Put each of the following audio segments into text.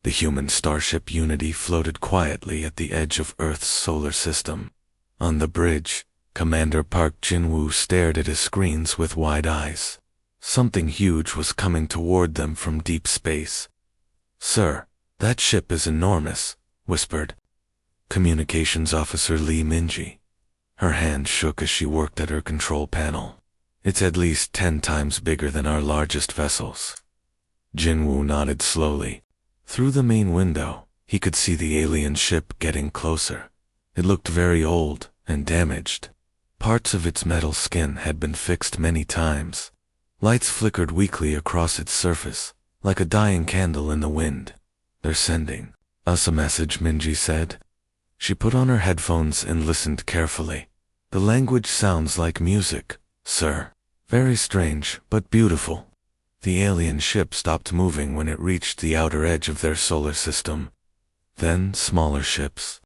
The human starship Unity floated quietly at the edge of Earth's solar system. On the bridge, Commander Park Jin-woo stared at his screens with wide eyes. Something huge was coming toward them from deep space. "Sir, that ship is enormous," whispered Communications Officer Lee Minji. Her hand shook as she worked at her control panel. "It's at least 10 times bigger than our largest vessels." Jin-woo nodded slowly. Through the main window, he could see the alien ship getting closer. It looked very old and damaged. Parts of its metal skin had been fixed many times. Lights flickered weakly across its surface, like a dying candle in the wind. "They're sending us a message," Minji said. She put on her headphones and listened carefully. "The language sounds like music, sir. Very strange, but beautiful." The alien ship stopped moving when it reached the outer edge of their solar system. Then smaller ships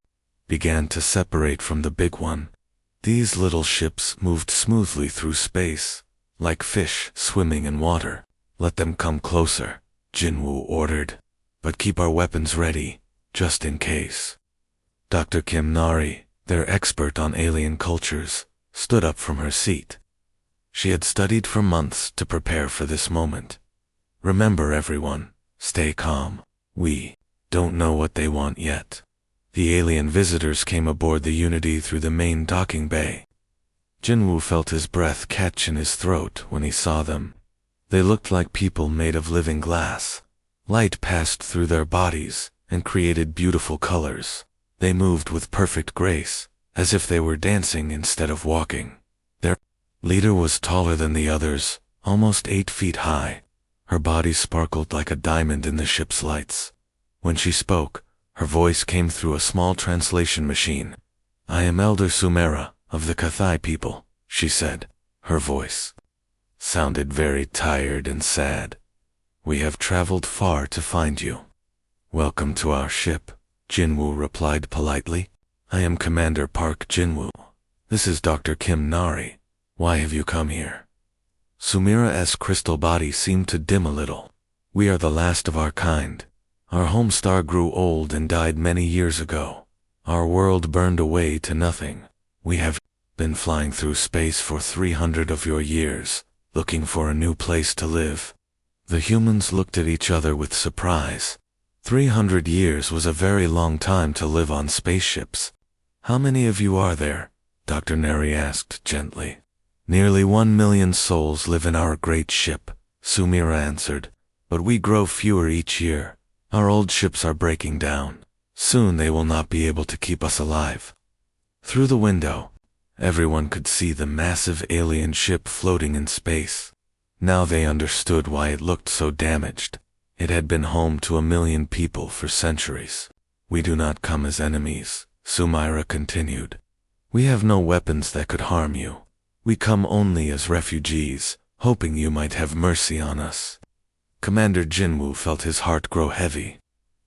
began to separate from the big one. These little ships moved smoothly through space, like fish swimming in water. "Let them come closer," Jin-woo ordered. "But keep our weapons ready, just in case." Dr. Kim Nari, their expert on alien cultures, stood up from her seat. She had studied for months to prepare for this moment. "Remember, everyone, stay calm. We don't know what they want yet." The alien visitors came aboard the Unity through the main docking bay. Jin-woo felt his breath catch in his throat when he saw them. They looked like people made of living glass. Light passed through their bodies and created beautiful colors. They moved with perfect grace, as if they were dancing instead of walking. Their leader was taller than the others, almost 8 feet high. Her body sparkled like a diamond in the ship's lights. When she spoke, her voice came through a small translation machine. "I am Elder Sumera, of the Kathai people," she said. Her voice sounded very tired and sad. "We have traveled far to find you." "Welcome to our ship," Jin-woo replied politely. "I am Commander Park Jin-woo. This is Dr. Kim Nari. Why have you come here?" Sumira's crystal body seemed to dim a little. "We are the last of our kind. Our home star grew old and died many years ago. Our world burned away to nothing. We have been flying through space for 300 of your years, looking for a new place to live." The humans looked at each other with surprise. 300 years was a very long time to live on spaceships. "How many of you are there?" Dr. Neri asked gently. "Nearly 1 million souls live in our great ship," Sumira answered. "But we grow fewer each year. Our old ships are breaking down. Soon they will not be able to keep us alive." Through the window, everyone could see the massive alien ship floating in space. Now they understood why it looked so damaged. It had been home to 1 million people for centuries. "We do not come as enemies," Sumira continued. "We have no weapons that could harm you. We come only as refugees, hoping you might have mercy on us." Commander Jin-woo felt his heart grow heavy.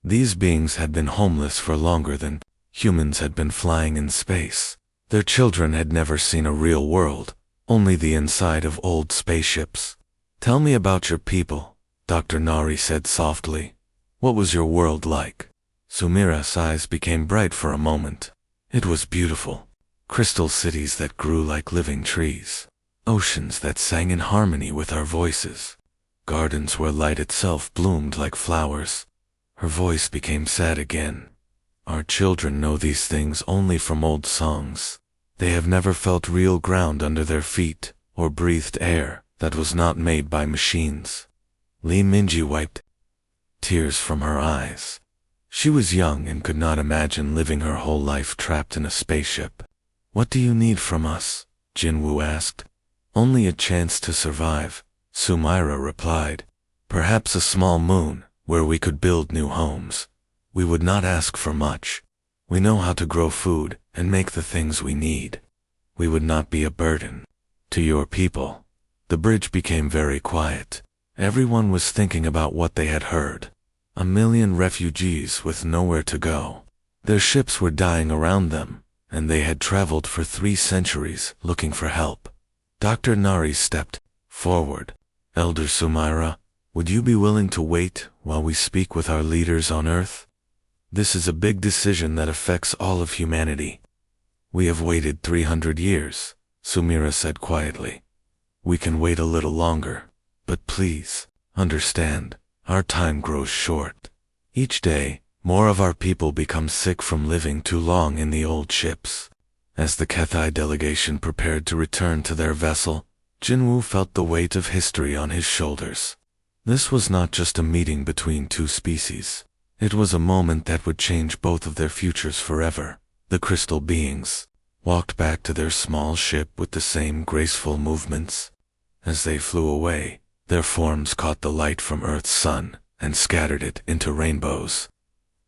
These beings had been homeless for longer than humans had been flying in space. Their children had never seen a real world, only the inside of old spaceships. "Tell me about your people," Dr. Nari said softly. "What was your world like?" Sumira's eyes became bright for a moment. It was beautiful. Crystal cities that grew like living trees. Oceans that sang in harmony with our voices. Gardens where light itself bloomed like flowers. Her voice became sad again. "Our children know these things only from old songs. They have never felt real ground under their feet, or breathed air that was not made by machines." Lee Minji wiped tears from her eyes. She was young and could not imagine living her whole life trapped in a spaceship. "What do you need from us?" Jin-woo asked. "Only a chance to survive," Sumira replied. "Perhaps a small moon, where we could build new homes. We would not ask for much. We know how to grow food and make the things we need. We would not be a burden to your people." The bridge became very quiet. Everyone was thinking about what they had heard. 1 million refugees with nowhere to go. Their ships were dying around them, and they had traveled for 3 centuries looking for help. Dr. Nari stepped forward. "Elder Sumira, Would you be willing to wait while we speak with our leaders on Earth? This is a big decision that affects all of humanity. We have waited 300 years, Sumira said quietly. We can wait a little longer, but please, understand, our time grows short. Each day, more of our people become sick from living too long in the old ships. As the Cathay delegation prepared to return to their vessel, Jinwoo felt the weight of history on his shoulders. This was not just a meeting between two species. It was a moment that would change both of their futures forever. The crystal beings walked back to their small ship with the same graceful movements. As they flew away, their forms caught the light from Earth's sun and scattered it into rainbows.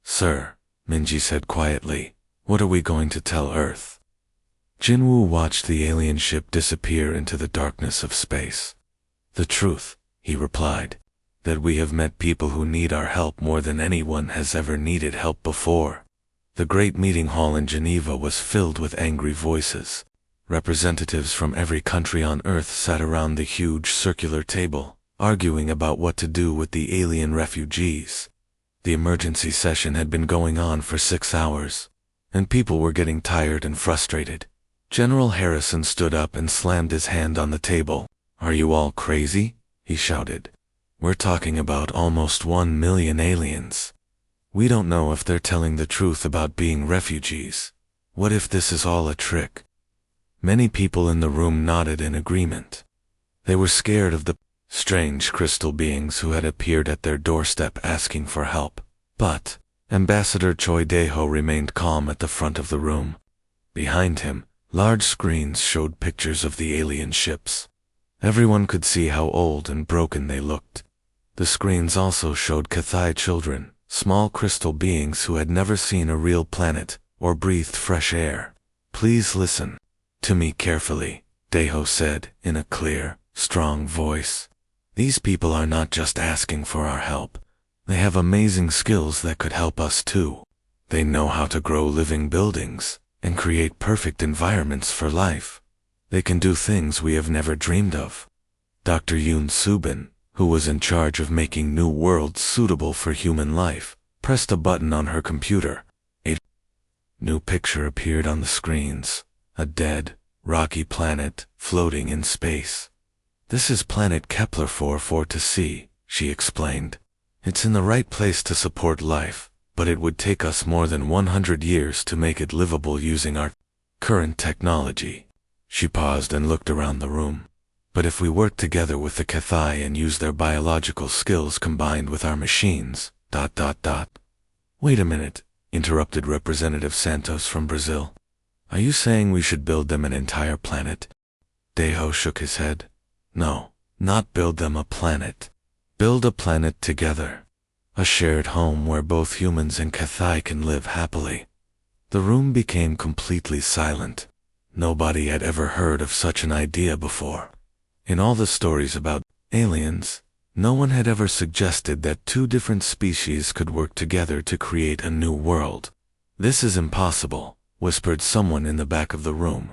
Sir, Minji said quietly, what are we going to tell Earth? Jinwoo watched the alien ship disappear into the darkness of space. The truth, he replied, that we have met people who need our help more than anyone has ever needed help before. The great meeting hall in Geneva was filled with angry voices. Representatives from every country on Earth sat around the huge circular table, arguing about what to do with the alien refugees. The emergency session had been going on for 6 hours, and people were getting tired and frustrated. General Harrison stood up and slammed his hand on the table. Are you all crazy? He shouted. We're talking about almost 1 million aliens. We don't know if they're telling the truth about being refugees. What if this is all a trick? Many people in the room nodded in agreement. They were scared of the strange crystal beings who had appeared at their doorstep asking for help. But Ambassador Choi Daeho remained calm at the front of the room. Behind him, large screens showed pictures of the alien ships. Everyone could see how old and broken they looked. The screens also showed Cathay children, small crystal beings who had never seen a real planet or breathed fresh air. Please listen to me carefully, Daeho said in a clear, strong voice. These people are not just asking for our help. They have amazing skills that could help us too. They know how to grow living buildings and create perfect environments for life. They can do things we have never dreamed of. Dr. Yoon Subin, who was in charge of making new worlds suitable for human life, pressed a button on her computer. A new picture appeared on the screens. A dead, rocky planet floating in space. This is planet Kepler 44-C, she explained. It's in the right place to support life, but it would take us more than 100 years to make it livable using our current technology. She paused and looked around the room. But if we work together with the Cathay and use their biological skills combined with our machines, ... Wait a minute, interrupted Representative Santos from Brazil. Are you saying we should build them an entire planet? Daeho shook his head. No, not build them a planet. Build a planet together. A shared home where both humans and Cathay can live happily. The room became completely silent. Nobody had ever heard of such an idea before. In all the stories about aliens, no one had ever suggested that two different species could work together to create a new world. This is impossible, whispered someone in the back of the room.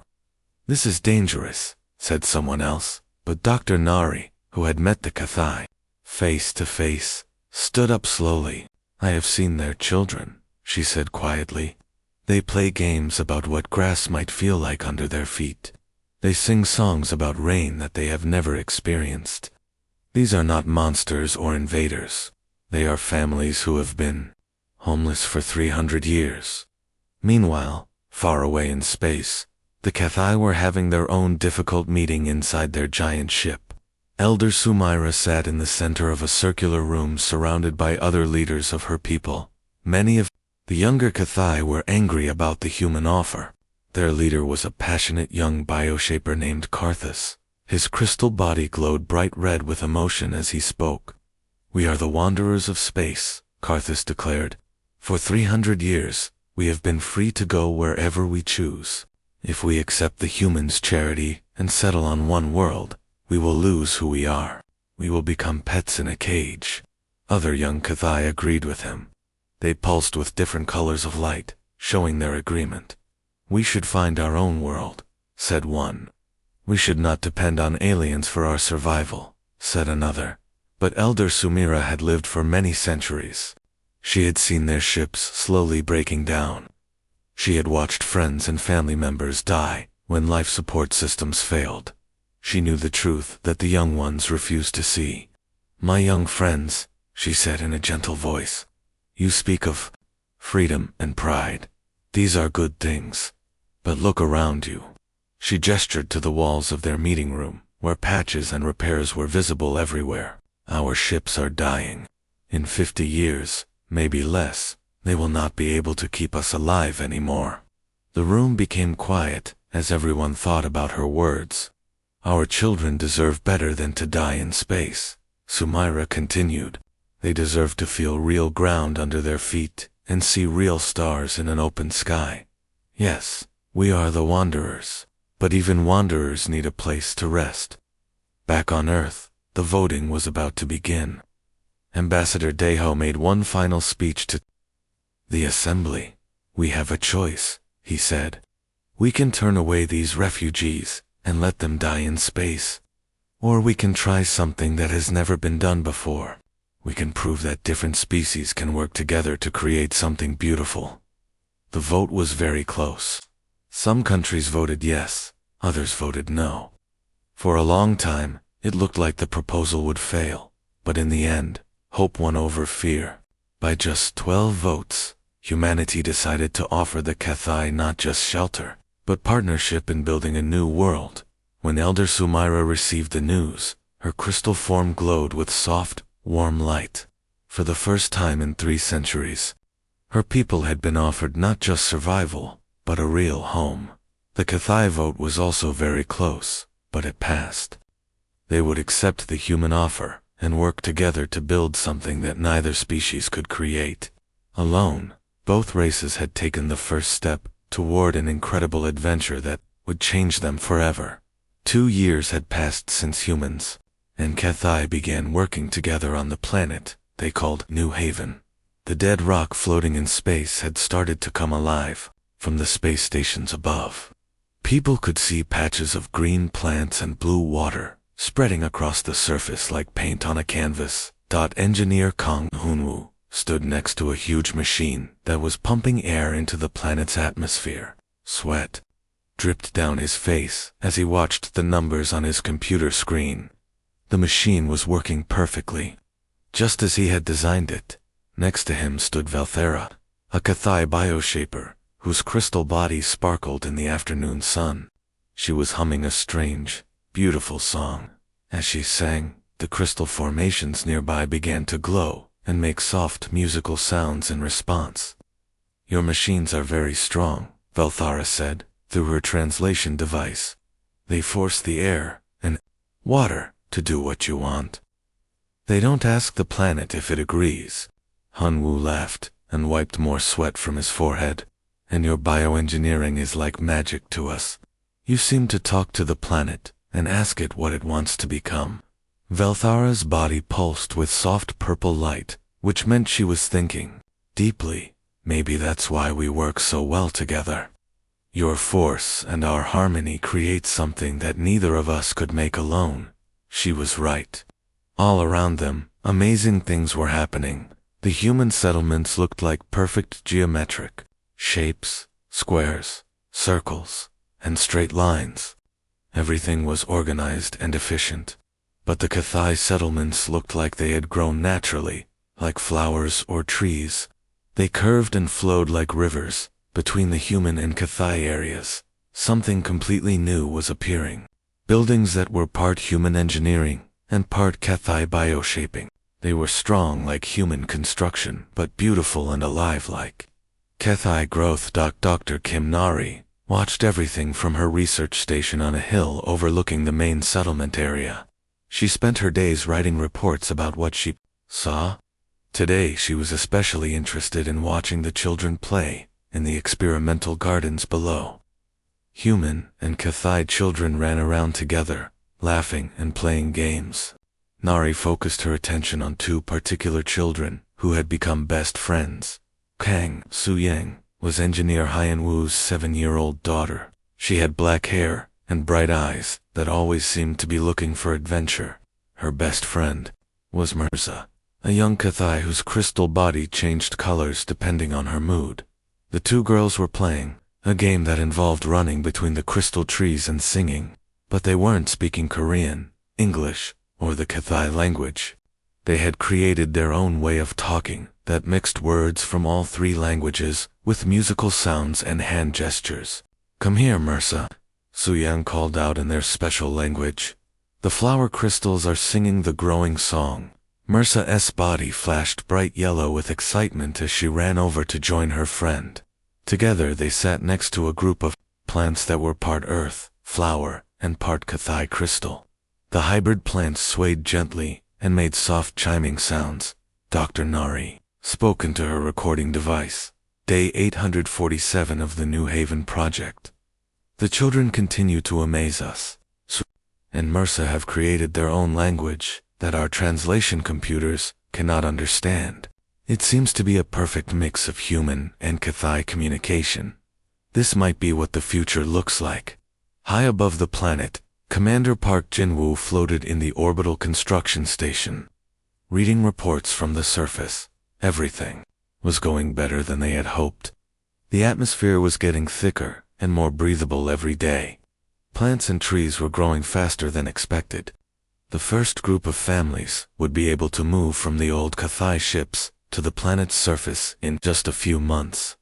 This is dangerous, said someone else, but Dr. Nari, who had met the Cathay face to face, stood up slowly. I have seen their children, she said quietly. They play games about what grass might feel like under their feet. They sing songs about rain that they have never experienced. These are not monsters or invaders. They are families who have been homeless for 300 years. Meanwhile, far away in space, the Cathay were having their own difficult meeting inside their giant ship. Elder Sumaira sat in the center of a circular room surrounded by other leaders of her people. Many of the younger Cathay were angry about the human offer. Their leader was a passionate young bioshaper named Karthus. His crystal body glowed bright red with emotion as he spoke. We are the wanderers of space, Karthus declared. For 300 years, we have been free to go wherever we choose. If we accept the humans' charity and settle on one world, we will lose who we are. We will become pets in a cage. Other young Cathay agreed with him. They pulsed with different colors of light, showing their agreement. We should find our own world, said one. We should not depend on aliens for our survival, said another. But Elder Sumira had lived for many centuries. She had seen their ships slowly breaking down. She had watched friends and family members die when life support systems failed. She knew the truth that the young ones refused to see. "My young friends," she said in a gentle voice, "you speak of freedom and pride. These are good things. But look around you." She gestured to the walls of their meeting room, where patches and repairs were visible everywhere. "Our ships are dying. In 50 years, maybe less, they will not be able to keep us alive anymore." The room became quiet as everyone thought about her words. "Our children deserve better than to die in space," Sumira continued. "They deserve to feel real ground under their feet and see real stars in an open sky. Yes, we are the wanderers, but even wanderers need a place to rest." Back on Earth, the voting was about to begin. Ambassador Deho made one final speech to the assembly. "We have a choice," he said. "We can turn away these refugees and let them die in space. Or we can try something that has never been done before. We can prove that different species can work together to create something beautiful." The vote was very close. Some countries voted yes, others voted no. For a long time, it looked like the proposal would fail, but in the end, hope won over fear. By just 12 votes, humanity decided to offer the Cathai not just shelter, but partnership in building a new world. When Elder Sumira received the news, her crystal form glowed with soft, warm light. For the first time in 3 centuries, her people had been offered not just survival, but a real home. The Cathai vote was also very close, but it passed. They would accept the human offer and work together to build something that neither species could create. Alone, both races had taken the first step toward an incredible adventure that would change them forever. 2 years had passed since humans and Cathai began working together on the planet they called New Haven. The dead rock floating in space had started to come alive from the space stations above. People could see patches of green plants and blue water spreading across the surface like paint on a canvas. Engineer Kong Hunwoo stood next to a huge machine that was pumping air into the planet's atmosphere. Sweat dripped down his face as he watched the numbers on his computer screen. The machine was working perfectly, just as he had designed it. Next to him stood Valthera, a Cathai bioshaper, whose crystal body sparkled in the afternoon sun. She was humming a strange, beautiful song. As she sang, the crystal formations nearby began to glow and make soft musical sounds in response. "Your machines are very strong," Valthara said, through her translation device. "They force the air and water to do what you want. They don't ask the planet if it agrees." Hunwoo laughed and wiped more sweat from his forehead. "And your bioengineering is like magic to us. You seem to talk to the planet and ask it what it wants to become." Valthara's body pulsed with soft purple light, which meant she was thinking deeply. "Maybe that's why we work so well together. Your force and our harmony create something that neither of us could make alone." She was right. All around them, amazing things were happening. The human settlements looked like perfect geometric shapes, squares, circles, and straight lines. Everything was organized and efficient. But the Cathai settlements looked like they had grown naturally, like flowers or trees. They curved and flowed like rivers between the human and Cathai areas. Something completely new was appearing. Buildings that were part human engineering and part Cathai bioshaping. They were strong like human construction, but beautiful and alive-like. Cathai growth Dr. Kim Nari watched everything from her research station on a hill overlooking the main settlement area. She spent her days writing reports about what she saw. Today she was especially interested in watching the children play in the experimental gardens below. Human and Cathai children ran around together, laughing and playing games. Nari focused her attention on 2 particular children who had become best friends. Kang Suyang was Engineer Hyanwoo's 7-year-old daughter. She had black hair and bright eyes that always seemed to be looking for adventure. Her best friend was Mirza, a young Kathai whose crystal body changed colors depending on her mood. The two girls were playing a game that involved running between the crystal trees and singing, but they weren't speaking Korean, English, or the Kathai language. They had created their own way of talking that mixed words from all three languages with musical sounds and hand gestures. "Come here, Mirza," Suyang called out in their special language. The flower crystals are singing the growing song. Mirza's body flashed bright yellow with excitement as she ran over to join her friend. Together they sat next to a group of plants that were part earth, flower, and part Kathai crystal. The hybrid plants swayed gently and made soft chiming sounds. Dr. Nari spoke into her recording device. Day 847 of the New Haven project. The children continue to amaze us. And Mirza have created their own language that our translation computers cannot understand. It seems to be a perfect mix of human and Kathai communication. This might be what the future looks like. High above the planet, Commander Park Jin-woo floated in the orbital construction station. Reading reports from the surface, everything was going better than they had hoped. The atmosphere was getting thicker and more breathable every day. Plants and trees were growing faster than expected. The first group of families would be able to move from the old Kathai ships to the planet's surface in just a few months.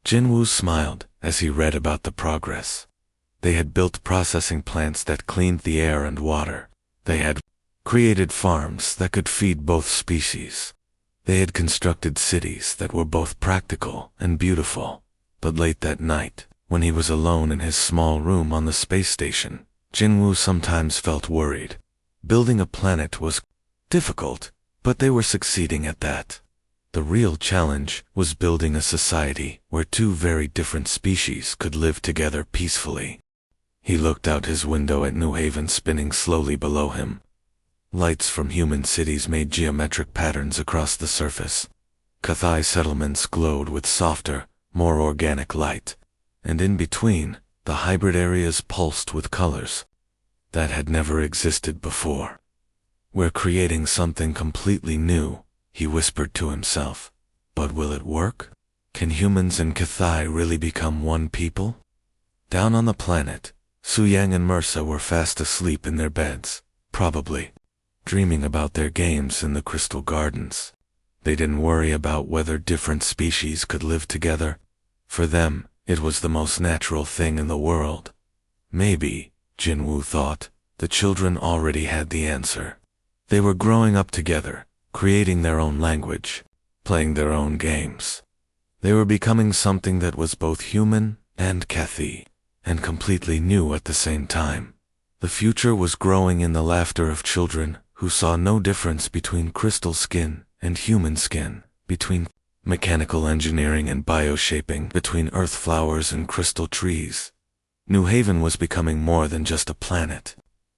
Jin-woo smiled as he read about the progress. They had built processing plants that cleaned the air and water. They had created farms that could feed both species. They had constructed cities that were both practical and beautiful. But late that night, when he was alone in his small room on the space station, Jin-woo sometimes felt worried. Building a planet was difficult, but they were succeeding at that. The real challenge was building a society where two very different species could live together peacefully. He looked out his window at New Haven spinning slowly below him. Lights from human cities made geometric patterns across the surface. Kathai settlements glowed with softer, more organic light, and in between, the hybrid areas pulsed with colors that had never existed before. "We're creating something completely new," he whispered to himself. "But will it work? Can humans and Kathai really become one people?" Down on the planet, Suyang and Mirza were fast asleep in their beds, probably dreaming about their games in the crystal gardens. They didn't worry about whether different species could live together. For them, it was the most natural thing in the world. Maybe, Jin-woo thought, the children already had the answer. They were growing up together, creating their own language, playing their own games. They were becoming something that was both human and Kathai, and completely new at the same time. The future was growing in the laughter of children who saw no difference between crystal skin and human skin, between mechanical engineering and bioshaping, between earth flowers and crystal trees. New Haven was becoming more than just a planet.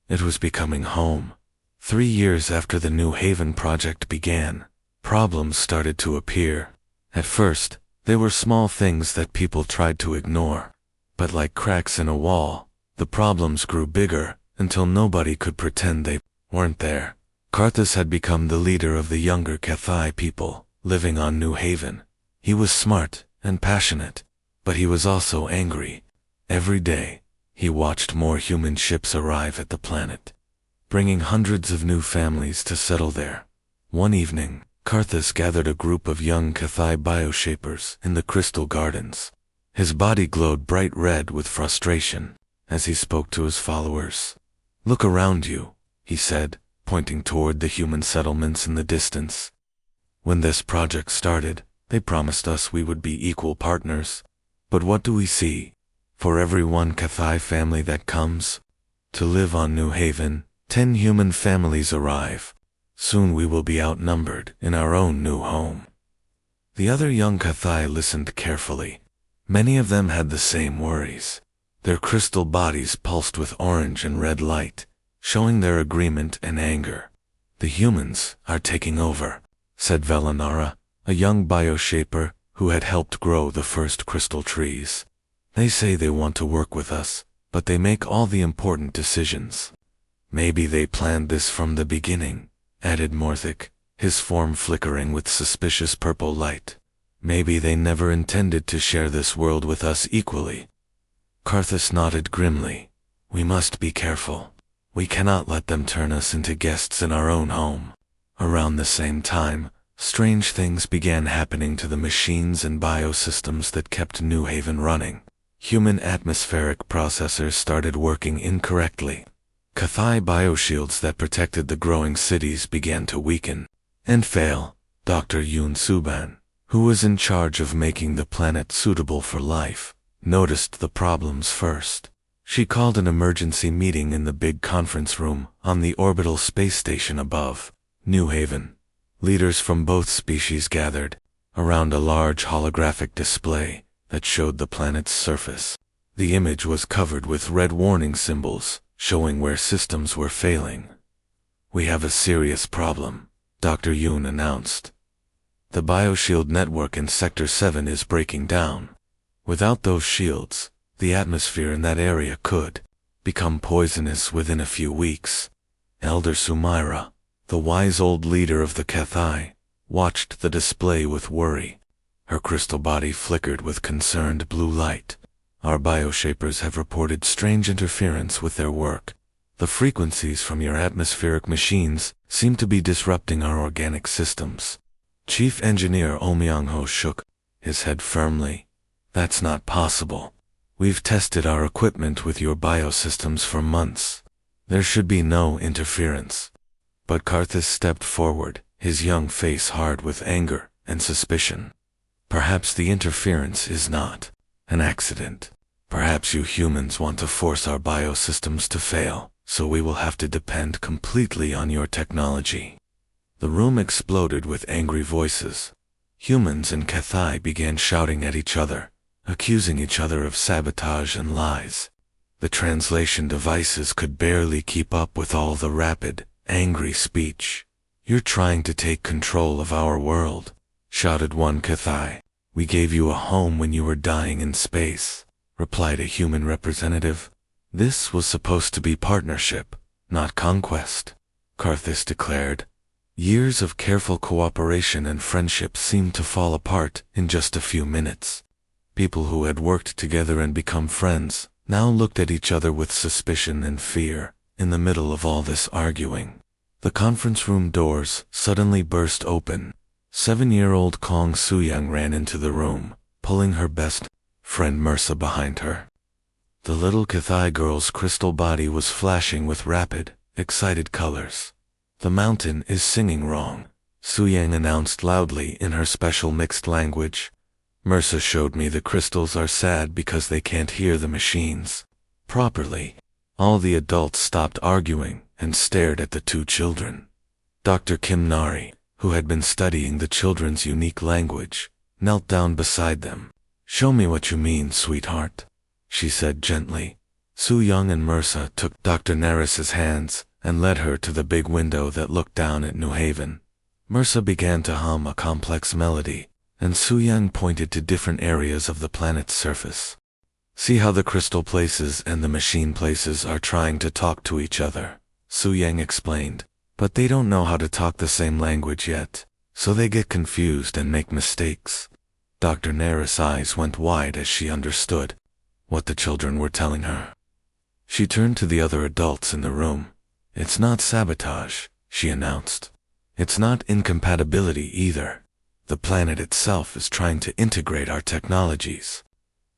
It was becoming home. 3 years after the New Haven project began, problems started to appear. At first, they were small things that people tried to ignore. But like cracks in a wall, the problems grew bigger until nobody could pretend they weren't there. Karthus had become the leader of the younger Kathai people living on New Haven. He was smart and passionate, but he was also angry. Every day, he watched more human ships arrive at the planet, bringing hundreds of new families to settle there. One evening, Karthus gathered a group of young Kathai bioshapers in the crystal gardens. His body glowed bright red with frustration as he spoke to his followers. "Look around you," he said, pointing toward the human settlements in the distance. "When this project started, they promised us we would be equal partners. But what do we see? For every one Kathai family that comes to live on New Haven, 10 human families arrive. Soon we will be outnumbered in our own new home." The other young Kathai listened carefully. Many of them had the same worries. Their crystal bodies pulsed with orange and red light, showing their agreement and anger. "The humans are taking over," said Velanara, a young bioshaper who had helped grow the first crystal trees. "They say they want to work with us, but they make all the important decisions. Maybe they planned this from the beginning," added Morthic, his form flickering with suspicious purple light. Maybe they never intended to share this world with us equally. Karthus nodded grimly. We must be careful. We cannot let them turn us into guests in our own home. Around the same time, strange things began happening to the machines and biosystems that kept New Haven running. Human atmospheric processors started working incorrectly. Cathai bioshields that protected the growing cities began to weaken and fail. Dr. Yoon Suban, who was in charge of making the planet suitable for life, noticed the problems first. She called an emergency meeting in the big conference room on the orbital space station above New Haven. Leaders from both species gathered around a large holographic display that showed the planet's surface. The image was covered with red warning symbols showing where systems were failing. We have a serious problem, Dr. Yoon announced. The bioshield network in Sector 7 is breaking down. Without those shields, the atmosphere in that area could become poisonous within a few weeks. Elder Sumaira, the wise old leader of the Cathai, watched the display with worry. Her crystal body flickered with concerned blue light. Our bioshapers have reported strange interference with their work. The frequencies from your atmospheric machines seem to be disrupting our organic systems. Chief Engineer Oh Myung-ho shook his head firmly. That's not possible. We've tested our equipment with your biosystems for months. There should be no interference. But Karthus stepped forward, his young face hard with anger and suspicion. Perhaps the interference is not an accident. Perhaps you humans want to force our biosystems to fail, so we will have to depend completely on your technology. The room exploded with angry voices. Humans and Cathai began shouting at each other, accusing each other of sabotage and lies. The translation devices could barely keep up with all the rapid, angry speech. You're trying to take control of our world, shouted one Cathai. We gave you a home when you were dying in space, replied a human representative. This was supposed to be partnership, not conquest, Karthus declared. Years of careful cooperation and friendship seemed to fall apart in just a few minutes. People who had worked together and become friends now looked at each other with suspicion and fear. In the middle of all this arguing, the conference room doors suddenly burst open. 7-year-old Kong Suyang ran into the room, pulling her best friend Mursa behind her. The little Cathai girl's crystal body was flashing with rapid, excited colors. The mountain is singing wrong, Suyang announced loudly in her special mixed language. Mursa showed me the crystals are sad because they can't hear the machines properly. All the adults stopped arguing and stared at the two children. Dr. Kim Nari, who had been studying the children's unique language, knelt down beside them. Show me what you mean, sweetheart, she said gently. Su Young and Mursa took Dr. Naris's hands and led her to the big window that looked down at New Haven. Mursa began to hum a complex melody, and Su Young pointed to different areas of the planet's surface. See how the crystal places and the machine places are trying to talk to each other, Su Yang explained. But they don't know how to talk the same language yet, so they get confused and make mistakes. Dr. Naris' eyes went wide as she understood what the children were telling her. She turned to the other adults in the room. It's not sabotage, she announced. It's not incompatibility either. The planet itself is trying to integrate our technologies.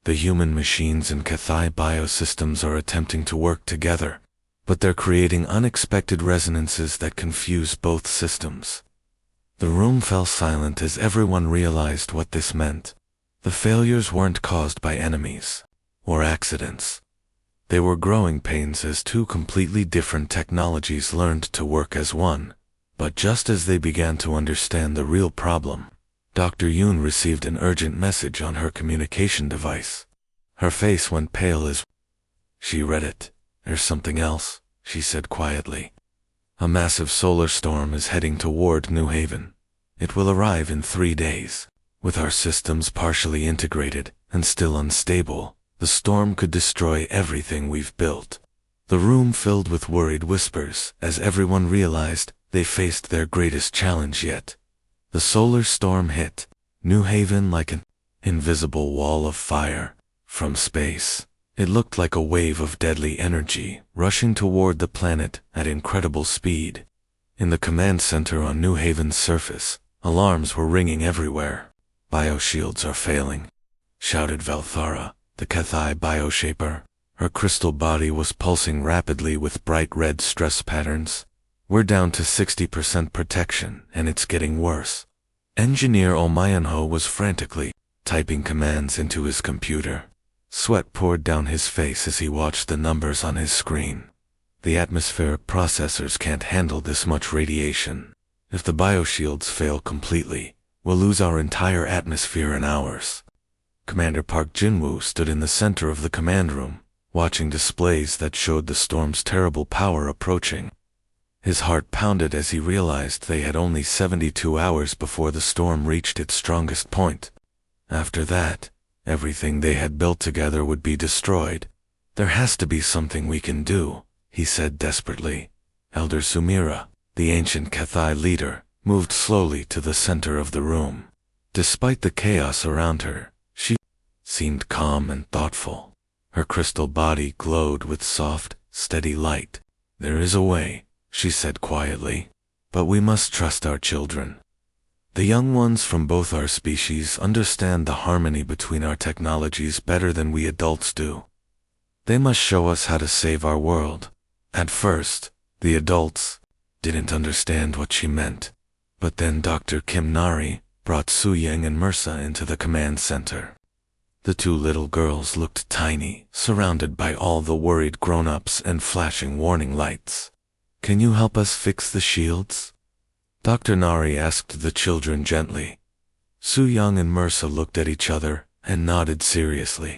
The human machines and Cathai biosystems are attempting to work together, but they're creating unexpected resonances that confuse both systems. The room fell silent as everyone realized what this meant. The failures weren't caused by enemies or accidents. They were growing pains as two completely different technologies learned to work as one. But just as they began to understand the real problem, Dr. Yoon received an urgent message on her communication device. Her face went pale as she read it. There's something else, she said quietly. A massive solar storm is heading toward New Haven. It will arrive in 3 days. With our systems partially integrated and still unstable, the storm could destroy everything we've built. The room filled with worried whispers as everyone realized they faced their greatest challenge yet. The solar storm hit New Haven like an invisible wall of fire from space. It looked like a wave of deadly energy rushing toward the planet at incredible speed. In the command center on New Haven's surface, alarms were ringing everywhere. "Bioshields are failing," shouted Valthara, the Cathai bioshaper. Her crystal body was pulsing rapidly with bright red stress patterns. "We're down to 60% protection, and it's getting worse." Engineer Omayanho was frantically typing commands into his computer. Sweat poured down his face as he watched the numbers on his screen. "The atmospheric processors can't handle this much radiation. If the bioshields fail completely, we'll lose our entire atmosphere in hours." Commander Park Jinwoo stood in the center of the command room, watching displays that showed the storm's terrible power approaching. His heart pounded as he realized they had only 72 hours before the storm reached its strongest point. After that, everything they had built together would be destroyed. "There has to be something we can do," he said desperately. Elder Sumira, the ancient Cathai leader, moved slowly to the center of the room. Despite the chaos around her, she seemed calm and thoughtful. Her crystal body glowed with soft, steady light. "There is a way," she said quietly, "but we must trust our children. The young ones from both our species understand the harmony between our technologies better than we adults do. They must show us how to save our world." At first, the adults didn't understand what she meant, but then Dr. Kim Nari brought Su Yang and Mursa into the command center. The two little girls looked tiny, surrounded by all the worried grown-ups and flashing warning lights. "Can you help us fix the shields?" Dr. Nari asked the children gently. Su Yang and Mursa looked at each other and nodded seriously.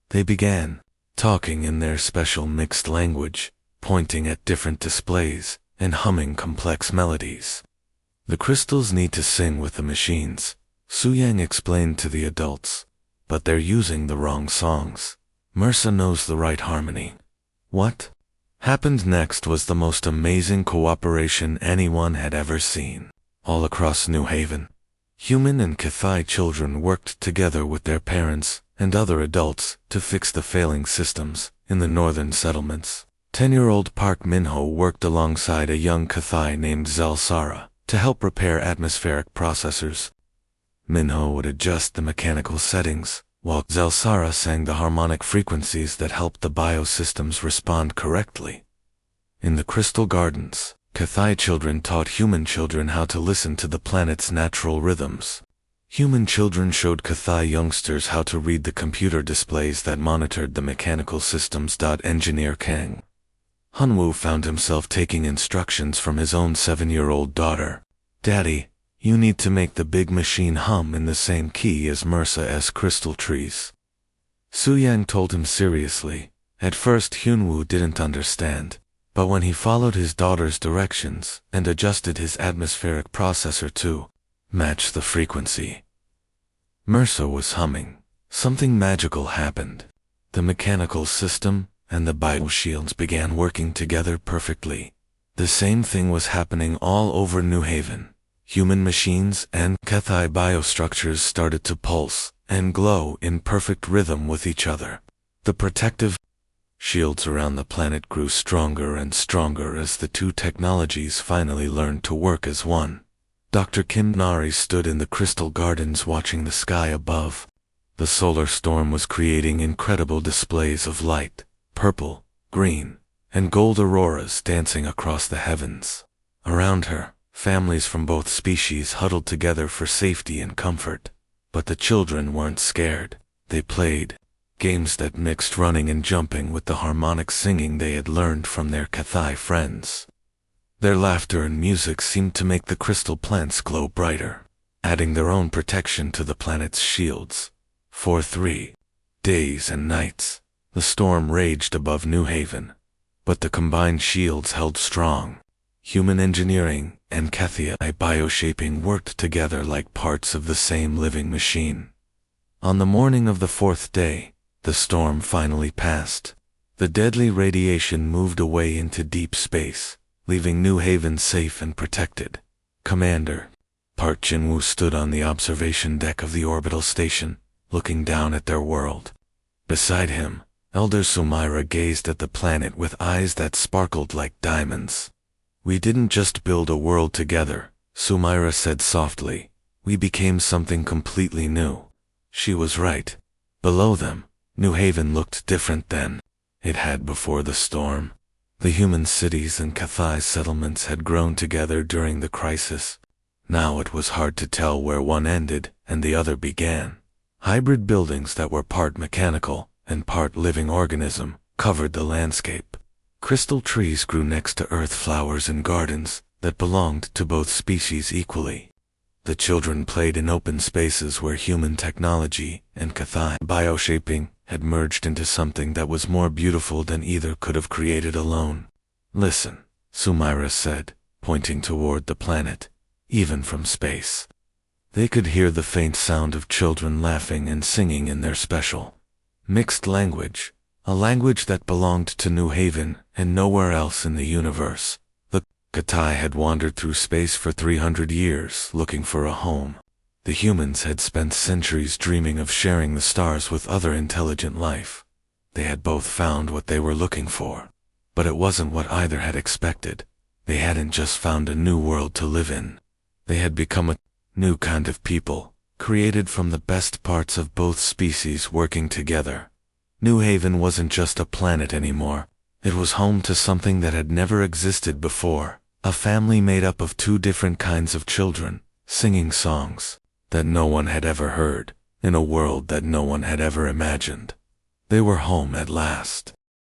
They began talking in their special mixed language, pointing at different displays and humming complex melodies. "The crystals need to sing with the machines," Su Yang explained to the adults, "but they're using the wrong songs. Mursa knows the right harmony." What happened next was the most amazing cooperation anyone had ever seen. All across New Haven, human and Cathai children worked together with their parents and other adults to fix the failing systems in the northern settlements. 10-year-old Park Minho worked alongside a young Cathai named Zelsara to help repair atmospheric processors. Minho would adjust the mechanical settings, while Zelsara sang the harmonic frequencies that helped the biosystems respond correctly. In the Crystal Gardens, Cathai children taught human children how to listen to the planet's natural rhythms. Human children showed Cathai youngsters how to read the computer displays that monitored the mechanical systems. Engineer Kang Hunwoo found himself taking instructions from his own 7-year-old daughter. "Daddy, you need to make the big machine hum in the same key as Mursa's crystal trees." Su Yang told him seriously. At first Hunwoo didn't understand, but when he followed his daughter's directions and adjusted his atmospheric processor to match the frequency, Mursa was humming. Something magical happened. The mechanical system and the bioshields began working together perfectly. The same thing was happening all over New Haven. Human machines and Cathai biostructures started to pulse and glow in perfect rhythm with each other. The protective shields around the planet grew stronger and stronger as the two technologies finally learned to work as one. Dr. Kim Nari stood in the Crystal Gardens watching the sky above. The solar storm was creating incredible displays of light, purple, green, and gold auroras dancing across the heavens. Around her, families from both species huddled together for safety and comfort. But the children weren't scared. They played games that mixed running and jumping with the harmonic singing they had learned from their Cathai friends. Their laughter and music seemed to make the crystal plants glow brighter, adding their own protection to the planet's shields. For 3 days and nights, the storm raged above New Haven, but the combined shields held strong. Human engineering and Cathai bioshaping worked together like parts of the same living machine. On the morning of the 4th day, the storm finally passed. The deadly radiation moved away into deep space, leaving New Haven safe and protected. Commander Park Jin-woo stood on the observation deck of the orbital station, looking down at their world. Beside him, Elder Sumaira gazed at the planet with eyes that sparkled like diamonds. "We didn't just build a world together," Sumaira said softly. "We became something completely new." She was right. Below them, New Haven looked different than it had before the storm. The human cities and Cathay settlements had grown together during the crisis. Now it was hard to tell where one ended and the other began. Hybrid buildings that were part mechanical and part living organism covered the landscape. Crystal trees grew next to earth flowers in gardens that belonged to both species equally. The children played in open spaces where human technology and Cathay bioshaping had merged into something that was more beautiful than either could have created alone. "Listen," Sumaira said, pointing toward the planet. Even from space, they could hear the faint sound of children laughing and singing in their special mixed language, a language that belonged to New Haven and nowhere else in the universe. The Cathay had wandered through space for 300 years looking for a home. The humans had spent centuries dreaming of sharing the stars with other intelligent life. They had both found what they were looking for, but it wasn't what either had expected. They hadn't just found a new world to live in. They had become a new kind of people, created from the best parts of both species working together. New Haven wasn't just a planet anymore. It was home to something that had never existed before, a family made up of two different kinds of children, singing songs that no one had ever heard, in a world that no one had ever imagined. They were home at last.